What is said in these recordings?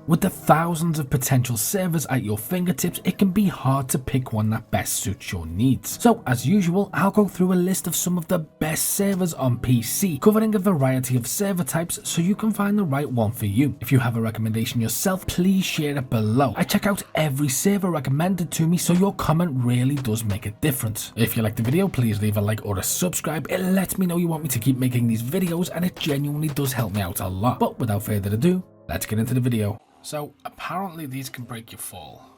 With the thousands of potential servers at your fingertips, it can be hard to pick one that best suits your needs. So as usual, I'll go through a list of some of the best servers on PC, covering a variety of server types so you can find the right one for you. If you have a recommendation yourself, please share it below. I check out every server recommended to me, so your comment really does make a difference. If you like the video, please leave a like or a subscribe. It lets me know you want me to keep making these videos, and it genuinely does help me out a lot. But without further ado, let's get into the video. So apparently these can break your fall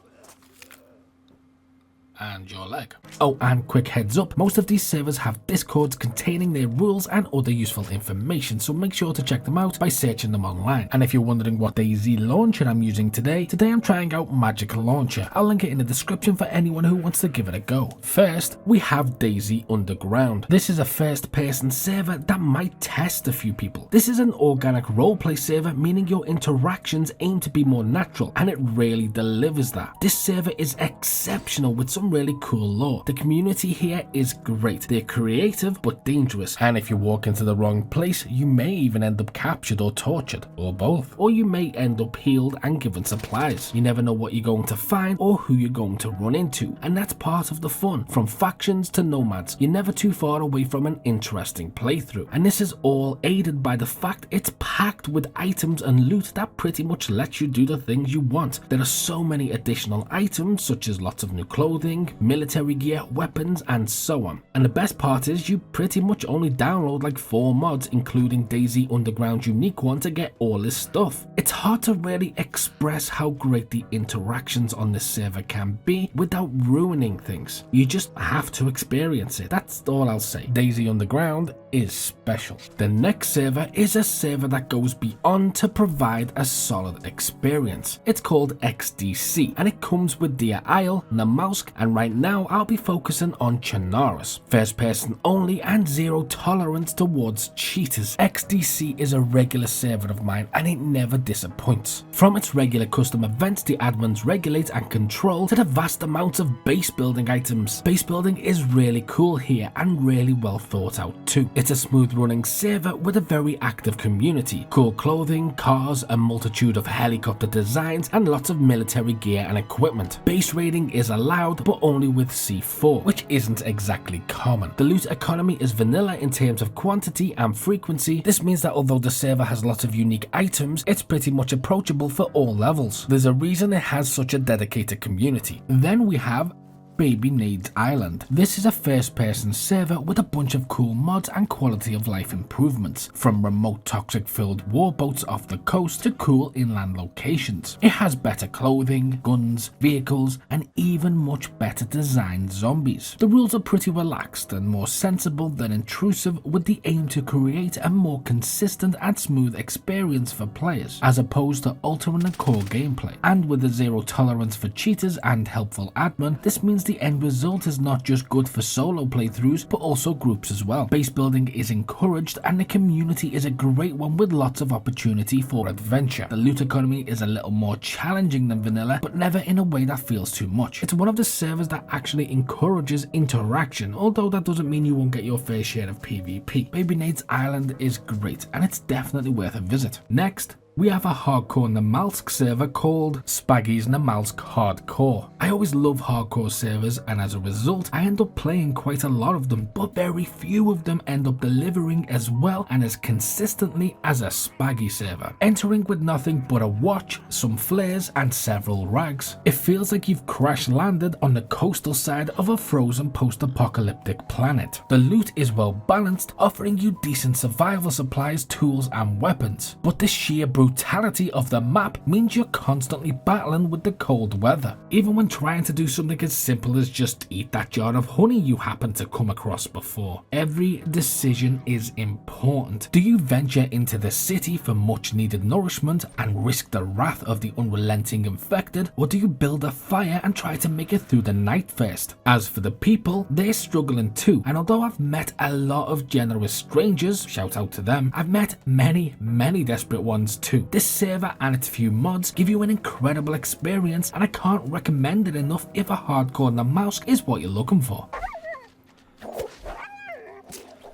and your leg. Oh, and quick heads up, most of these servers have discords containing their rules and other useful information, so make sure to check them out by searching them online. And if you're wondering what DayZ launcher I'm using today I'm trying out Magic Launcher. I'll link it in the description for anyone who wants to give it a go. First, we have DayZ Underground. This is a first person server that might test a few people. This is an organic roleplay server, meaning your interactions aim to be more natural, and it really delivers that. This server is exceptional with some really cool lore. The community here is great. They're creative but dangerous, and if you walk into the wrong place, you may even end up captured or tortured, or both. Or you may end up healed and given supplies. You never know what you're going to find or who you're going to run into, and that's part of the fun. From factions to nomads, you're never too far away from an interesting playthrough, and this is all aided by the fact it's packed with items and loot that pretty much lets you do the things you want. There are so many additional items, such as lots of new clothing, military gear, weapons, and so on. And the best part is you pretty much only download like 4 mods, including DayZ Underground's unique one, to get all this stuff. It's hard to really express how great the interactions on this server can be without ruining things. You just have to experience it. That's all I'll say. DayZ Underground is special. The next server is a server that goes beyond to provide a solid experience. It's called XDC, and it comes with Deer Isle, Namalsk, and right now I'll be focusing on Chernarus. First person only and zero tolerance towards cheaters. XDC is a regular server of mine, and it never disappoints. From its regular custom events the admins regulate and control to the vast amounts of base building items. Base building is really cool here and really well thought out too. It's a smooth running server with a very active community, cool clothing, cars, a multitude of helicopter designs, and lots of military gear and equipment. Base raiding is allowed, but only with C4, which isn't exactly common. The loot economy is vanilla in terms of quantity and frequency. This means that although the server has lots of unique items, it's pretty much approachable for all levels. There's a reason it has such a dedicated community. Then we have DayZ Island. This is a first-person server with a bunch of cool mods and quality of life improvements, from remote toxic-filled warboats off the coast to cool inland locations. It has better clothing, guns, vehicles, and even much better designed zombies. The rules are pretty relaxed and more sensible than intrusive, with the aim to create a more consistent and smooth experience for players, as opposed to altering the core gameplay. And with a zero tolerance for cheaters and helpful admin, this means the end result is not just good for solo playthroughs, but also groups as well. Base building is encouraged, and the community is a great one with lots of opportunity for adventure. The loot economy is a little more challenging than vanilla, but never in a way that feels too much. It's one of the servers that actually encourages interaction, although that doesn't mean you won't get your fair share of PvP. DayZ Island is great, and it's definitely worth a visit. Next, we have a hardcore Namalsk server called Spaggy's Namalsk Hardcore. I always love hardcore servers, and as a result I end up playing quite a lot of them, but very few of them end up delivering as well and as consistently as a Spaggy server. Entering with nothing but a watch, some flares, and several rags, it feels like you've crash landed on the coastal side of a frozen post-apocalyptic planet. The loot is well balanced, offering you decent survival supplies, tools, and weapons, but the sheer brutality of the map means you're constantly battling with the cold weather, even when trying to do something as simple as just eat that jar of honey you happened to come across before. Every decision is important. Do you venture into the city for much needed nourishment and risk the wrath of the unrelenting infected, or do you build a fire and try to make it through the night first? As for the people, they're struggling too, and although I've met a lot of generous strangers, shout out to them, I've met many desperate ones too. This server and its few mods give you an incredible experience, and I can't recommend it enough if a hardcore Namalsk is what you're looking for.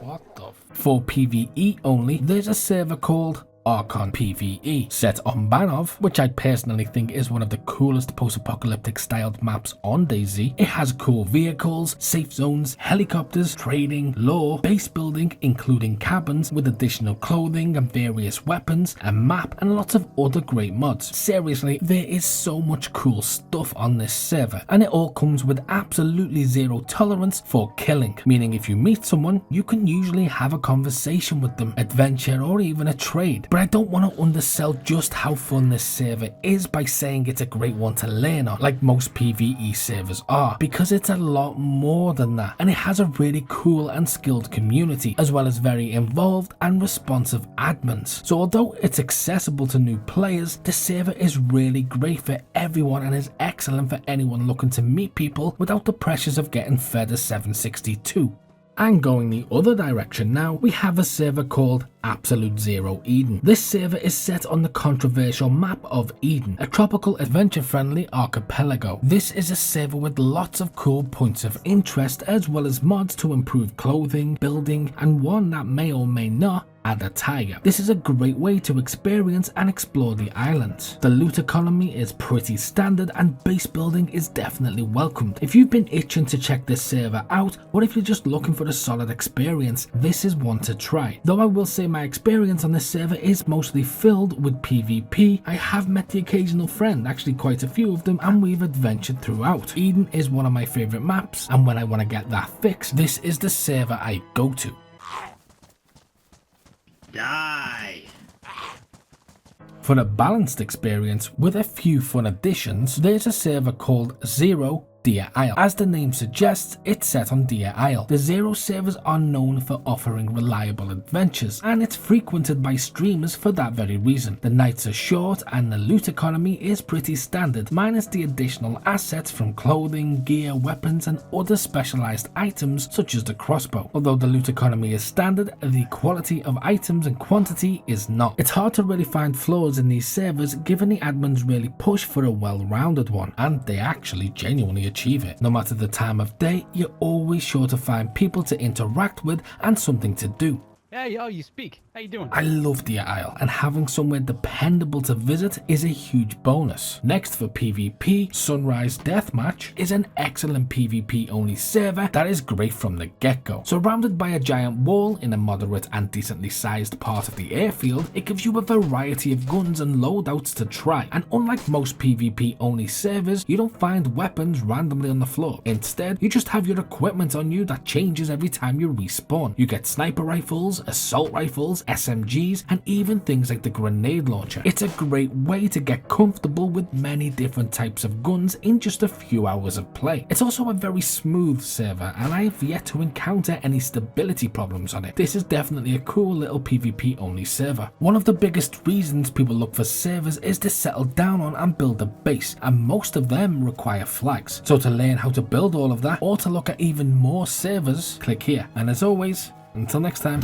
What the f— For PvE only, there's a server called Archon PvE, set on Banov, which I personally think is one of the coolest post-apocalyptic styled maps on DayZ. It has cool vehicles, safe zones, helicopters, trading, lore, base building, including cabins with additional clothing and various weapons, a map, and lots of other great mods. Seriously, there is so much cool stuff on this server, and it all comes with absolutely zero tolerance for killing, meaning if you meet someone, you can usually have a conversation with them, adventure, or even a trade. But I don't want to undersell just how fun this server is by saying it's a great one to learn on, like most PvE servers are, because it's a lot more than that, and it has a really cool and skilled community, as well as very involved and responsive admins. So although it's accessible to new players, the server is really great for everyone and is excellent for anyone looking to meet people without the pressures of getting fed a 762. And going the other direction now, we have a server called Absolute Zero Eden. This server is set on the controversial map of Eden, a tropical adventure-friendly archipelago. This is a server with lots of cool points of interest, as well as mods to improve clothing, building, and one that may or may not add a tiger. This is a great way to experience and explore the island. The loot economy is pretty standard and base building is definitely welcomed. If you've been itching to check this server out, or if you're just looking for a solid experience, this is one to try. Though I will say my experience on this server is mostly filled with PvP, I have met the occasional friend, actually quite a few of them, and we've adventured throughout. Eden is one of my favourite maps, and when I want to get that fix, this is the server I go to. Die. For a balanced experience with a few fun additions, there's a server called Zero Deer Isle. As the name suggests, it's set on Deer Isle. The Zero servers are known for offering reliable adventures, and it's frequented by streamers for that very reason. The nights are short and the loot economy is pretty standard, minus the additional assets from clothing, gear, weapons, and other specialized items such as the crossbow. Although the loot economy is standard, the quality of items and quantity is not. It's hard to really find flaws in these servers given the admins really push for a well-rounded one, and they actually genuinely achieve it. No matter the time of day, you're always sure to find people to interact with and something to do. Hey, yo, you speak. How you doing? I love Deer Isle, and having somewhere dependable to visit is a huge bonus. Next for PvP, Sunrise Deathmatch is an excellent PvP only server that is great from the get-go. Surrounded by a giant wall in a moderate and decently sized part of the airfield, it gives you a variety of guns and loadouts to try, and unlike most PvP only servers, you don't find weapons randomly on the floor. Instead, you just have your equipment on you that changes every time you respawn. You get sniper rifles, assault rifles, SMGs, and even things like the grenade launcher. It's a great way to get comfortable with many different types of guns in just a few hours of play. It's also a very smooth server, and I have yet to encounter any stability problems on it. This is definitely a cool little PvP only server. One of the biggest reasons people look for servers is to settle down on and build a base, and most of them require flags. So to learn how to build all of that, or to look at even more servers, click here. And as always, until next time.